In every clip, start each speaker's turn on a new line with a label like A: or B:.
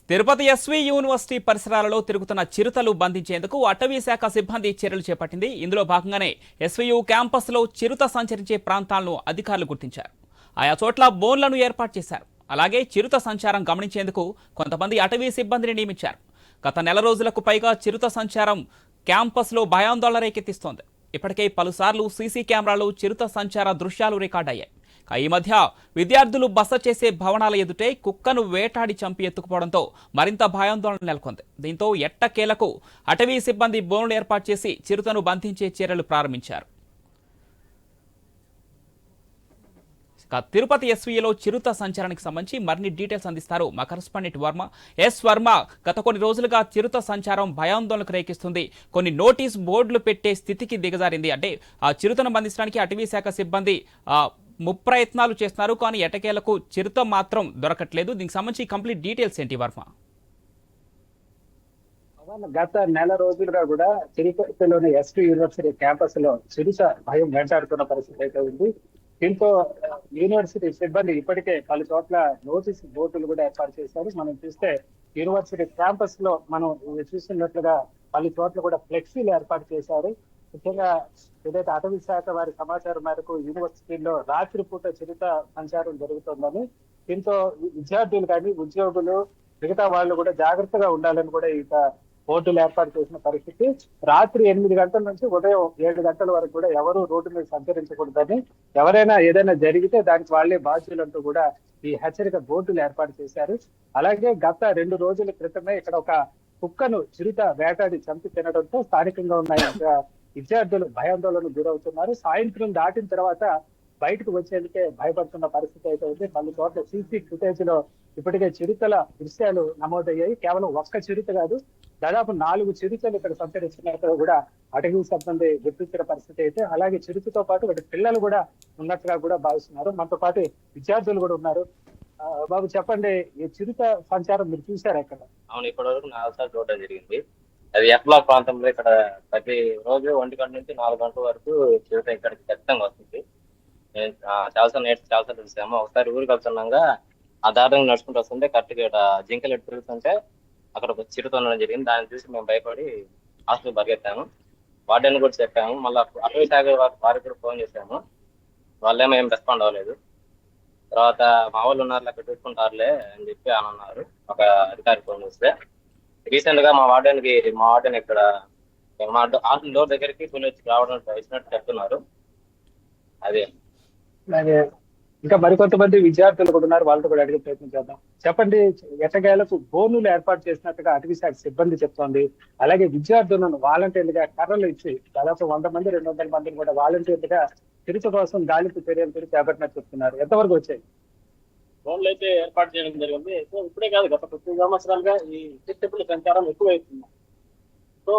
A: Tirupati SV university పరిసరాలలో తిరుగుతున్న చిరుతలు బంధించేందుకు అటవీ శాఖ సిబ్బంది చర్యలు చేపట్టింది. ఇందులో భాగంగానే ఎస్వియు క్యాంపస్లో చిరుత సంచరించే ప్రాంతాలను అధికారులు గుర్తించారు. ఆయా చోట్ల బోన్లను ఏర్పాటు చేశారు. అలాగే చిరుత సంచారం గమనించేందుకు కొంతమంది అటవీ సిబ్బందిని నియమించారు. గత నెల రోజులకు పైగా చిరుత సంచారం క్యాంపస్లో భయాందోళన రేకెత్తిస్తోంది. ఇప్పటికే పలుసార్లు సీసీ కెమెరాలు చిరుత సంచార దృశ్యాలు రికార్డయ్యాయి. ఈ మధ్య విద్యార్థులు బస చేసే భవనాల ఎదుటే కుక్కను వేటాడి చంపి ఎత్తుకుపోవడంతో మరింత భయాందోళన నెలకొంది. దీంతో ఎట్టకేలకు అటవీ సిబ్బంది బోన్లు ఏర్పాటు చేసి చిరుతను బంధించే చర్యలు ప్రారంభించారు. తిరుపతి ఎస్వీలో చిరుత సంచారానికి సంబంధించి మరిన్ని డీటెయిల్స్ అందిస్తారు మా కరెస్పాండెంట్ వర్మ. వర్మ, గత కొన్ని రోజులుగా చిరుత సంచారం భయాందోళనకు రేకిస్తుంది. కొన్ని నోటీస్ బోర్డులు పెట్టే స్థితికి దిగజారింది. అంటే ఆ చిరుతను బంధించడానికి అటవీ శాఖ సిబ్బంది ముప్రయత్నాలు చేస్తున్నారు, కానీ ఎటకేలకు చిరుత మాత్రం దొరకట్లేదు. దీనికి సంబంధించి కంప్లీట్ డీటెయిల్స్ ఏంటి వర్మ?
B: గత నెల రోజులుగా కూడా తిరుపతిలోని ఎస్వి యూనివర్సిటీ క్యాంపస్ లో చిరుత భయం వెంటాడుతున్న పరిస్థితి అయితే ఉంది. దీంతో యూనివర్సిటీ సిబ్బంది ఇప్పటికే పలు చోట్ల నోటీస్ బోర్డులు కూడా ఏర్పాటు చేశారు. మనం చూస్తే యూనివర్సిటీ క్యాంపస్ లో మనం చూస్తున్నట్లుగా పలు చోట్ల కూడా ఫ్లెక్సీలు ఏర్పాటు చేశారు. ముఖ్యంగా ఏదైతే అటవీ శాఖ వారి సమాచారం మేరకు యూనివర్సిటీలో రాత్రిపూట చిరుత సంచారం జరుగుతోందని, దీంతో విద్యార్థులు కానీ ఉద్యోగులు మిగతా వాళ్ళు కూడా జాగ్రత్తగా ఉండాలని కూడా ఇక బోర్డులు ఏర్పాటు చేసిన పరిస్థితి. రాత్రి 8 గంటల నుంచి ఉదయం 7 గంటల వరకు కూడా ఎవరు రోడ్డు మీద సంచరించకూడదని, ఎవరైనా ఏదైనా జరిగితే దానికి వాళ్లే బాధ్యులంటూ కూడా ఈ హెచ్చరిక బోర్డులు ఏర్పాటు చేశారు. అలాగే గత 2 రోజుల క్రితమే ఇక్కడ ఒక కుక్కను చిరుత వేటాడి చంపి తినడంతో స్థానికంగా ఉన్న విద్యార్థులు భయాందోళనకు గురవుతున్నారు. సాయంత్రం దాటిన తర్వాత బయటకు వచ్చేందుకే భయపడుతున్న పరిస్థితి అయితే ఉంది. పలు చోట్ల సీసీ ఫుటేజ్ లో ఇప్పటికే చిరుతల దృశ్యాలు నమోదయ్యాయి. కేవలం ఒక్క చిరుత కాదు, దాదాపు 4 చిరుతలు ఇక్కడ సంచరిస్తున్నట్టు కూడా అటవీ సిబ్బంది గుర్తించిన పరిస్థితి అయితే. అలాగే చిరుతతో పాటు వాటి పిల్లలు కూడా ఉన్నట్టుగా కూడా భావిస్తున్నారు. మనతో పాటు విద్యార్థులు కూడా ఉన్నారు. బాబు చెప్పండి, ఈ చిరుత సంచారం మీరు చూసారా ఇక్కడ?
C: అవును, ఇప్పటి వరకు 4 సార్లు చూడడం జరిగింది. అది ఎఫ్ బ్లాక్ ప్రాంతంలో ఇక్కడ ప్రతి రోజు 1 గంట నుంచి 4 గంటల వరకు చిరుత ఇక్కడికి ఖచ్చితంగా వస్తుంది. నేను చాలాసార్లు చూసాము. ఒకసారి ఊరికి వెళ్తున్నాగా ఆ దారిని నడుచుకుంటూ వస్తుంటే కరెక్ట్గా ఇక్కడ జింకలు ఎటు తిరుగుతుంటే అక్కడ ఒక చిరుత ఉండడం జరిగింది. దాన్ని చూసి మేము భయపడి హాస్పిటల్ పరిగెత్తాము. వార్డెన్ కూడా చెప్పాము. మళ్ళీ అటవీ శాఖ వారికి కూడా ఫోన్ చేశాము. వాళ్ళేమో ఏం రెస్పాండ్ అవ్వలేదు. తర్వాత మా వాళ్ళు ఉన్నారు, అక్కడ చూసుకుంటారులే అని చెప్పి అని అన్నారు. ఒక అధికారి ఫోన్ చేస్తే రీసెంట్ గా మా వార్డెన్ ఇక్కడ మా హాస్టల్ డోర్ దగ్గరికి పులి వచ్చి రావడం వచ్చినట్టు చెప్తున్నారు. అదే
B: ఇంకా మరికొంతమంది విద్యార్థులు కూడా ఉన్నారు, వాళ్ళతో కూడా అడిగే ప్రయత్నం చేద్దాం. చెప్పండి, ఎట్టకేలకు బోనులు ఏర్పాటు చేసినట్టుగా అటవీ శాఖ సిబ్బంది చెప్తోంది. అలాగే విద్యార్థులను వాలంటీర్లుగా కర్రలు ఇచ్చి దాదాపు 100 మంది 200 మందిని కూడా వాలంటీర్లుగా చిరుత కోసం గాలింపు చర్యలు కూడా చేపట్టినట్టు చెప్తున్నారు. ఎంతవరకు వచ్చాయి?
D: బోన్లు అయితే ఏర్పాటు చేయడం జరిగింది. సో ఇప్పుడే కాదు, గత 10 సంవత్సరాలుగా ఈ చిరుతపులి సంచారం ఎక్కువైతుంది. సో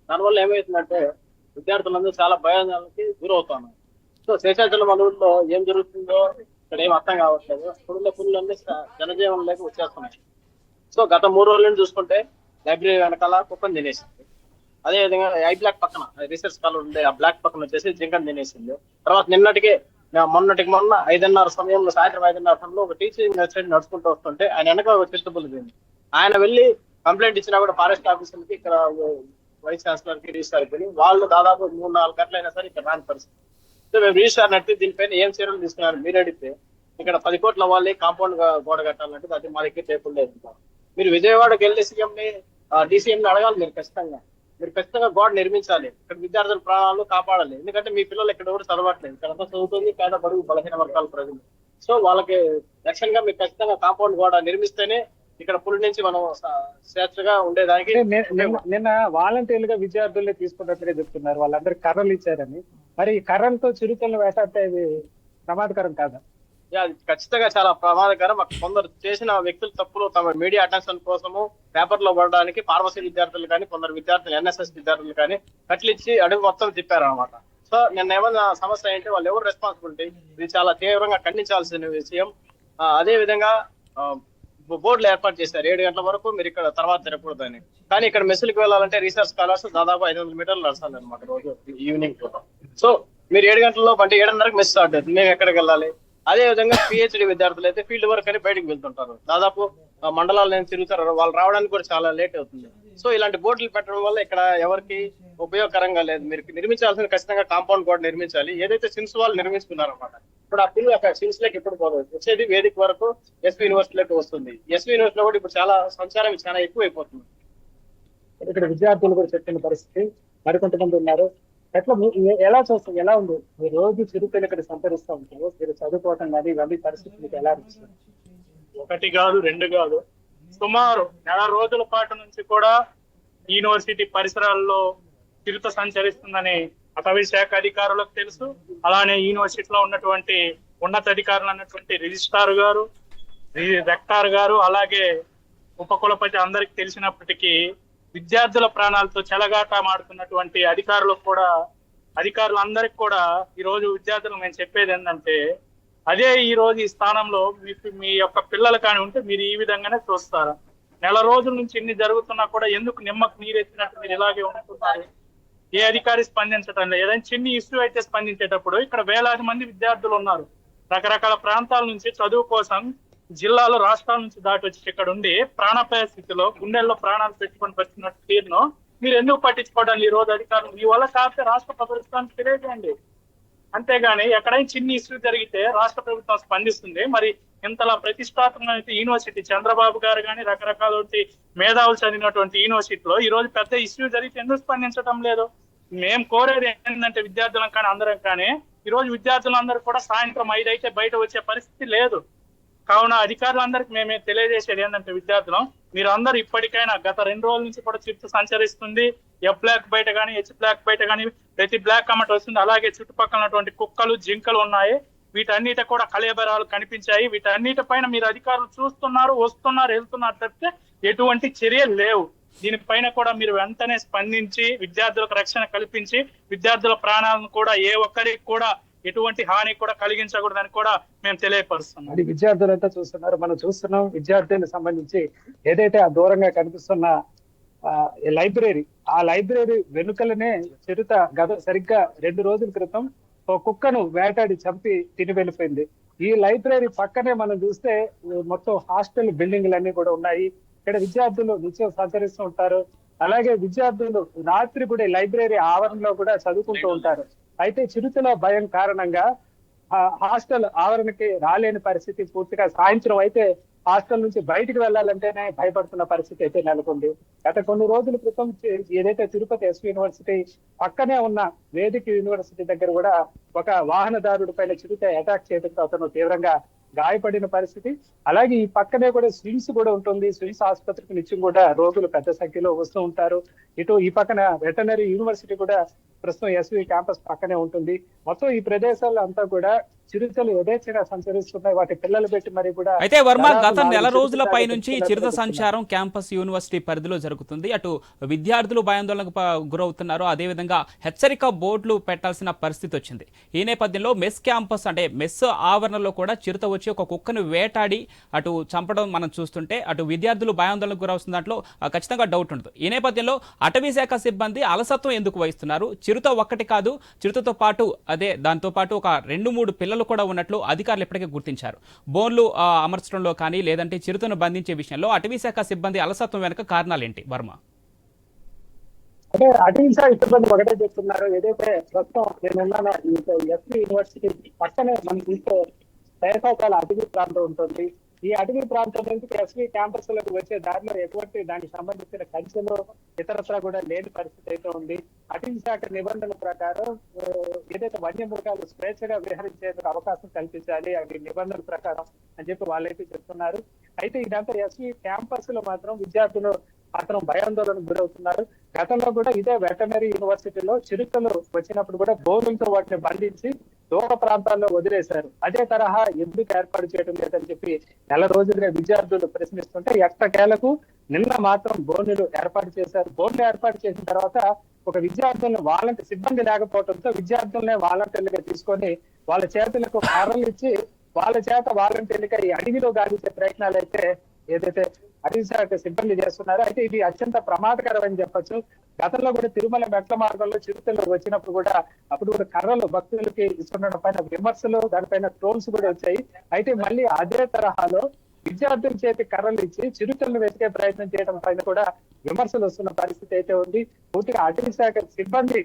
D: దానివల్ల ఏమవుతుందంటే విద్యార్థులందరూ చాలా భయానికి గురవుతున్నారు. సో శేషాచలం అడవుల్లో ఏం జరుగుతుందో ఇక్కడ ఏం అర్థం కావట్లేదు. ఇప్పుడున్న పులులన్నీ జనజీవనం లేక వచ్చేస్తున్నాయి. సో గత 3 రోజులను చూసుకుంటే లైబ్రరీ వెనకాల కుక్కను తినేసింది. అదేవిధంగా ఐ బ్లాక్ పక్కన రీసెర్చ్ స్కాలర్ ఉండే ఆ బ్లాక్ పక్కన వచ్చేసి జింకను తినేసింది. తర్వాత మొన్న 5:30 సమయంలో, సాయంత్రం 5:30 సమయంలో ఒక టీచింగ్ అసిస్టెంట్ నడుచుకుంటూ వస్తుంటే ఆయన వెనక ఒక చిరుతపులి తింది. ఆయన వెళ్ళి కంప్లైంట్ ఇచ్చినా కూడా ఫారెస్ట్ ఆఫీసర్కి, ఇక్కడ వైస్ ఛాన్సలర్ కి, రిజిస్ట్రార్ కి వాళ్ళు దాదాపు 3-4 గంటలైనా సరే ఇక్కడ రాని పరిస్థితి. సో మేము రిజిస్ట్రార్ నడితే దీనిపైన ఏం చర్యలు తీసుకున్నారు మీరు అడిగితే, ఇక్కడ 10 కోట్ల అవ్వాలి, కాంపౌండ్ గోడ కట్టాలంటే అది మా దగ్గర టేబుల్ లేదు. మీరు విజయవాడకి వెళ్ళి డీసీఎం ని అడగాలి. మీరు ఖచ్చితంగా గోడ నిర్మించాలి. ఇక్కడ విద్యార్థుల ప్రాణాలు కాపాడాలి. ఎందుకంటే మీ పిల్లలు ఇక్కడ ఎవరు చదవట్లేదు. ఇక్కడ అంతా చదువుతుంది పేద బడుగు బలహీన వర్గాల ప్రజలు. సో వాళ్ళకి రక్షణగా మీరు ఖచ్చితంగా కాంపౌండ్ గోడ నిర్మిస్తేనే ఇక్కడ పులి నుంచి మనం స్వేచ్ఛగా ఉండేదానికి.
B: నిన్న వాలంటీర్లుగా విద్యార్థుల్ని తీసుకున్నట్టుగా చెప్తున్నారు. వాళ్ళందరూ కర్రలు ఇచ్చారని. మరి కర్రలతో చిరుతలను వేటాడితే ఇది ప్రమాదకరం కాదా?
D: ఖచ్చితంగా చాలా ప్రమాదకరం. కొందరు చేసిన వ్యక్తుల తప్పులు తమ మీడియా అటెన్షన్ కోసము పేపర్లో పడడానికి ఫార్మసీ విద్యార్థులు కానీ, కొందరు విద్యార్థులు ఎన్ఎస్ఎస్ విద్యార్థులు కానీ కట్లిచ్చి అడుగు మొత్తం తిప్పారు అనమాట. సో నిన్న ఏమన్నా సమస్య ఏంటి, వాళ్ళు ఎవరు రెస్పాన్సిబిలిటీ? ఇది చాలా తీవ్రంగా ఖండించాల్సిన విషయం. అదే విధంగా బోర్డులు ఏర్పాటు చేశారు 7 గంటల వరకు మీరు ఇక్కడ తర్వాత తిరగకూడదని. కానీ ఇక్కడ మెస్సులకు వెళ్ళాలంటే రీసెర్చ్ స్కాలర్స్ దాదాపు 500 మీటర్లు నడచాలి అనమాట రోజు ఈవినింగ్ పూట. సో మీరు 7 గంటల్లో అంటే 7:30కి మెస్ స్టార్ట్ అవుతుంది. మేము ఎక్కడికి వెళ్ళాలి? అదే విధంగా పిహెచ్డి విద్యార్థులు అయితే ఫీల్డ్ వర్క్ అని బయటకు వెళ్తుంటారు. దాదాపు మండలాలు నేను తిరుగుతారు, వాళ్ళు రావడానికి కూడా చాలా లేట్ అవుతుంది. సో ఇలాంటి బోర్డులు పెట్టడం వల్ల ఇక్కడ ఎవరికి ఉపయోగకరంగా లేదు. మీరు నిర్మించాల్సిన ఖచ్చితంగా కాంపౌండ్ కూడా నిర్మించాలి. ఏదైతే సిన్స్ వాళ్ళు నిర్మించుకున్నారన్నమాట, ఇప్పుడు ఆ పిల్లలు అక్కడ సిన్స్ లోకి ఎప్పుడు పోదు, వచ్చేది వేదిక వరకు ఎస్వి యూనివర్సిటీలోకి వస్తుంది. ఎస్వి యూనివర్సిటీలో కూడా ఇప్పుడు చాలా సంచారం చాలా ఎక్కువ అయిపోతుంది.
B: ఇక్కడ విద్యార్థులు కూడా చెప్పిన పరిస్థితి మరికొంతమంది ఉన్నారు. ఎట్లా ఎలా చూస్తుంది, ఎలా ఉంది? మీరు రోజు చిరుతలు ఇక్కడ సంతరిస్తూ ఉంటారు, మీరు చదువుకోవటం కానీ ఇవన్నీ పరిస్థితి మీకు ఎలా అనిపిస్తుంది?
E: ఒకటి కాదు, రెండు కాదు, సుమారు నెల రోజుల పాటు నుంచి కూడా యూనివర్సిటీ పరిసరాల్లో చిరుత సంచరిస్తుందని అటవీ శాఖ అధికారులకు తెలుసు. అలానే యూనివర్సిటీలో ఉన్నటువంటి ఉన్నతాధికారులు అన్నటువంటి రిజిస్ట్రార్ గారు, రెక్టార్ గారు, అలాగే ఉపకులపతి అందరికి తెలిసినప్పటికీ విద్యార్థుల ప్రాణాలతో చెలగాటమాడుతున్నటువంటి అధికారులందరికీ కూడా ఈ రోజు విద్యార్థులకు మేము చెప్పేది ఏంటంటే, అదే ఈ రోజు ఈ స్థానంలో మీ యొక్క పిల్లలు కానీ ఉంటే మీరు ఈ విధంగానే చూస్తారా? నెల రోజుల నుంచి ఇన్ని జరుగుతున్నా కూడా ఎందుకు నిమ్మకు నీరెత్తినట్టు మీరు ఇలాగే ఉంటున్నారు? ఏ అధికారి స్పందించడం లేదు. ఏదైనా చిన్న ఇష్యూ అయితే స్పందించేటప్పుడు ఇక్కడ వేలాది మంది విద్యార్థులు ఉన్నారు, రకరకాల ప్రాంతాల నుంచి చదువు కోసం జిల్లాలో రాష్ట్రాల నుంచి దాటి వచ్చి ఇక్కడ ఉండి ప్రాణాపాయ స్థితిలో గుండెల్లో ప్రాణాలు పెట్టుకొని వచ్చినట్టు తీరును మీరు ఎందుకు పట్టించుకోవడానికి ఈ రోజు అధికారులు? మీ వల్ల కాకపోతే రాష్ట్ర ప్రభుత్వానికి తెలియజేయండి. అంతేగాని ఎక్కడైనా చిన్న ఇష్యూ జరిగితే రాష్ట్ర ప్రభుత్వం స్పందిస్తుంది. మరి ఇంతలా ప్రతిష్టాత్మకమైన యూనివర్సిటీ చంద్రబాబు గారు కానీ రకరకాల మేధావులు చదివినటువంటి యూనివర్సిటీలో ఈ రోజు పెద్ద ఇష్యూ జరిగితే ఎందుకు స్పందించడం లేదు? మేము కోరేది ఏంటంటే విద్యార్థులం కానీ అందరం కానీ ఈ రోజు విద్యార్థులందరూ కూడా సాయంత్రం 5 అయితే బయట వచ్చే పరిస్థితి లేదు. కావున అధికారులందరికీ మేమే తెలియజేసేది ఏంటంటే విద్యార్థులం, మీరు అందరూ ఇప్పటికైనా గత 2 రోజుల నుంచి కూడా చిరుత సంచరిస్తుంది. ఎఫ్ బ్లాక్ బయట కానీ హెచ్ బ్లాక్ బయట కానీ ప్రతి బ్లాక్ కమెంట్ వస్తుంది. అలాగే చుట్టుపక్కల ఉన్నటువంటి కుక్కలు, జింకలు ఉన్నాయి. వీటన్నిటి కూడా కళేబరాలు కనిపించాయి. వీటన్నిటిపైన మీరు అధికారులు చూస్తున్నారు, వస్తున్నారు, వెళ్తున్నారు తప్పితే ఎటువంటి చర్యలు లేవు. దీనిపైన కూడా మీరు వెంటనే స్పందించి విద్యార్థులకు రక్షణ కల్పించి విద్యార్థుల ప్రాణాలను కూడా ఏ ఒక్కరికి కూడా ఎటువంటి హాని కూడా కలిగించకూడదని కూడా మేము తెలియపరుస్తున్నాం.
B: అది విద్యార్థులంతా చూస్తున్నారు, మనం చూస్తున్నాం. విద్యార్థులకు సంబంధించి ఏదైతే ఆ దూరంగా కనిపిస్తున్న లైబ్రరీ, ఆ లైబ్రరీ వెనుకలనే చిరుత సరిగ్గా 2 రోజుల క్రితం ఒక కుక్కను వేటాడి చంపి తిని వెళ్ళిపోయింది. ఈ లైబ్రరీ పక్కనే మనం చూస్తే మొత్తం హాస్టల్ బిల్డింగ్లు కూడా ఉన్నాయి. ఇక్కడ విద్యార్థులు నిత్యం సంచరిస్తూ ఉంటారు. అలాగే విద్యార్థులు రాత్రి కూడా లైబ్రరీ ఆవరణలో కూడా చదువుకుంటూ ఉంటారు. అయితే చిరుతల భయం కారణంగా హాస్టల్ ఆవరణకి రాలేని పరిస్థితి, పూర్తిగా సాయంత్రం అయితే హాస్టల్ నుంచి బయటికి వెళ్ళాలంటేనే భయపడుతున్న పరిస్థితి అయితే నెలకొంది. గత కొన్ని రోజుల క్రితం ఏదైతే తిరుపతి ఎస్వి యూనివర్సిటీ పక్కనే ఉన్న వేదిక యూనివర్సిటీ దగ్గర కూడా ఒక వాహనదారుడి పైన చిరుత అటాక్ చేయడంతో అతను తీవ్రంగా గాయపడిన పరిస్థితి. అలాగే ఈ పక్కనే కూడా స్విమ్స్ కూడా ఉంటుంది. స్విమ్స్ ఆసుపత్రికి నిత్యం కూడా రోగులు పెద్ద సంఖ్యలో వస్తూ ఉంటారు. ఇటు ఈ పక్కన వెటనరీ యూనివర్సిటీ కూడా ప్రస్తుతం ఎస్వి క్యాంపస్ పక్కనే ఉంటుంది. మొత్తం ఈ ప్రదేశాల్లో అంతా కూడా చిరుతలు యథేచ్ఛగా సంచరిస్తున్నాయి. వాటి పిల్లలు పెట్టి మరి కూడా
A: అయితే వర్మ, గత నెల రోజుల పై నుంచి చిరుత సంచారం క్యాంపస్ యూనివర్సిటీ పరిధిలో జరుగుతుంది. అటు విద్యార్థులు భయాందోళనకు గురవుతున్నారు. అదేవిధంగా హెచ్చరిక బోర్డులు పెట్టాల్సిన పరిస్థితి వచ్చింది. ఈ నేపథ్యంలో మెస్ క్యాంపస్ అంటే మెస్ ఆవరణలో కూడా చిరుత వచ్చి ఒక కుక్కను వేటాడి అటు చంపడం మనం చూస్తుంటే అటు విద్యార్థులు భయాందోళనకు గురవుతున్న దాంట్లో ఖచ్చితంగా డౌట్ ఉంటుంది. ఈ నేపథ్యంలో అటవీ శాఖ సిబ్బంది అలసత్వం ఎందుకు వహిస్తున్నారు? చిరుత ఒక్కటి కాదు, చిరుతతో పాటు దాంతో పాటు ఒక 2-3 పిల్లలు కూడా ఉన్నట్లు అధికారులు ఇప్పటికే గుర్తించారు. బోన్లు అమర్చడంలో కానీ లేదంటే చిరుతను బంధించే విషయంలో అటవీ శాఖ సిబ్బంది అలసత్వం వెనుక కారణాలేంటి వర్మ?
B: అంటే అటవీ శాఖ సిబ్బంది ఒకటే చెప్తున్నారు. ఏదైతే ప్రస్తుతం నేనున్న ఎస్వి యూనివర్సిటీ పక్కనే మనం చూస్తే శేషాచల అటవీ ప్రాంతం ఉంటుంది. ఈ అటవీ ప్రాంతం నుంచి ఎస్వి క్యాంపస్ లకు వచ్చే దారిలో ఎటువంటి దానికి సంబంధించిన కంచెలు ఇతరత్రా కూడా లేని పరిస్థితి అయితే ఉంది. అటవీ శాఖ నిబంధనల ప్రకారం ఏదైతే వన్యమృగాలు స్వేచ్ఛగా విహరించేందుకు అవకాశం కల్పించాలి అవి నిబంధనల ప్రకారం అని చెప్పి వాళ్ళైతే చెప్తున్నారు. అయితే ఇదంతా ఎస్వి క్యాంపస్ లో మాత్రం విద్యార్థులు మాత్రం భయాందోళనకు గురవుతున్నారు. గతంలో కూడా ఇదే వెటనరీ యూనివర్సిటీలో చిరుతలు వచ్చినప్పుడు కూడా బోనులతో వాటిని బంధించి దూర ప్రాంతాల్లో వదిలేశారు. అదే తరహా ఎందుకు ఏర్పాటు చేయడం లేదని చెప్పి నెల రోజులుగా విద్యార్థులు ప్రశ్నిస్తుంటే ఎట్టకేలకు నిన్న మాత్రం బోనులు ఏర్పాటు చేశారు. బోన్లు ఏర్పాటు చేసిన తర్వాత ఒక విద్యార్థులను సిబ్బంది లేకపోవడంతో విద్యార్థులనే వాలంటీర్లుగా తీసుకొని వాళ్ళ చేతులకు కర్రలు ఇచ్చి వాళ్ళ చేత వాలంటీర్లుగా ఈ అడవిలో గాలించే ప్రయత్నాలు అయితే ఏదైతే అటవీ శాఖ సిబ్బంది చేస్తున్నారు. అయితే ఇది అత్యంత ప్రమాదకరం అని చెప్పొచ్చు. గతంలో కూడా తిరుమల మెట్ల మార్గంలో చిరుతలు వచ్చినప్పుడు కూడా అప్పుడు కూడా కర్రలు భక్తులకి ఇస్తుండడం పైన విమర్శలు, దానిపైన ట్రోల్స్ కూడా వచ్చాయి. అయితే మళ్ళీ అదే తరహాలో విద్యార్థుల చేతి కర్రలు ఇచ్చి చిరుతలను వెతికే ప్రయత్నం చేయడం పైన కూడా విమర్శలు వస్తున్న పరిస్థితి అయితే ఉంది. పూర్తిగా అటవీ శాఖ సిబ్బంది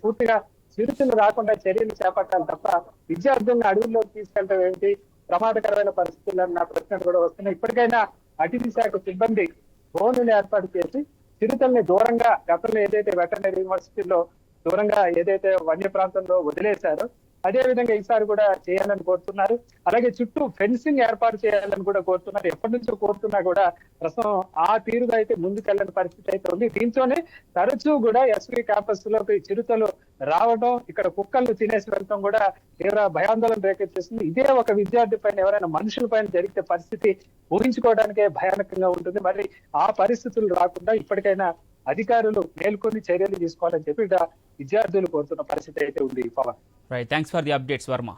B: పూర్తిగా చిరుతలు రాకుండా చర్యలు చేపట్టాలి తప్ప విద్యార్థులను అడవుల్లోకి తీసుకెళ్ళడం ఏమిటి, ప్రమాదకరమైన పరిస్థితులన్న ప్రశ్నలు కూడా వస్తున్నాయి. ఇప్పటికైనా అటవీ శాఖ సిబ్బంది డ్రోన్లు ఏర్పాటు చేసి చిరుతల్ని దూరంగా, గతంలో ఏదైతే వెటర్నరీ యూనివర్సిటీలో దూరంగా ఏదైతే వన్య ప్రాంతంలో వదిలేశారో అదే విధంగా ఈసారి కూడా చేయాలని కోరుతున్నారు. అలాగే చుట్టూ ఫెన్సింగ్ ఏర్పాటు చేయాలని కూడా కోరుతున్నారు. ఎప్పటి నుంచో కోరుతున్నా కూడా ప్రస్తుతం ఆ తీరుగా అయితే ముందుకెళ్ళని పరిస్థితి అయితే ఉంది. దీంతోనే తరచూ కూడా ఎస్వి క్యాంపస్ లోకి చిరుతలు రావడం, ఇక్కడ కుక్కలు తినేసి వెళ్ళడం కూడా తీవ్ర భయాందోళన రేకెత్తిస్తుంది. ఇదే ఒక విద్యార్థి పైన, ఎవరైనా మనుషుల పైన జరిగితే పరిస్థితి ఊహించుకోవడానికే భయానకంగా ఉంటుంది. మరి ఆ పరిస్థితులు రాకుండా ఇప్పటికైనా అధికారులు మేల్కొని చర్యలు తీసుకోవాలని చెప్పి విద్యార్థులు కోరుతున్న పరిస్థితి అయితే ఉంది. Pawan,
A: right, thanks for the updates Varma.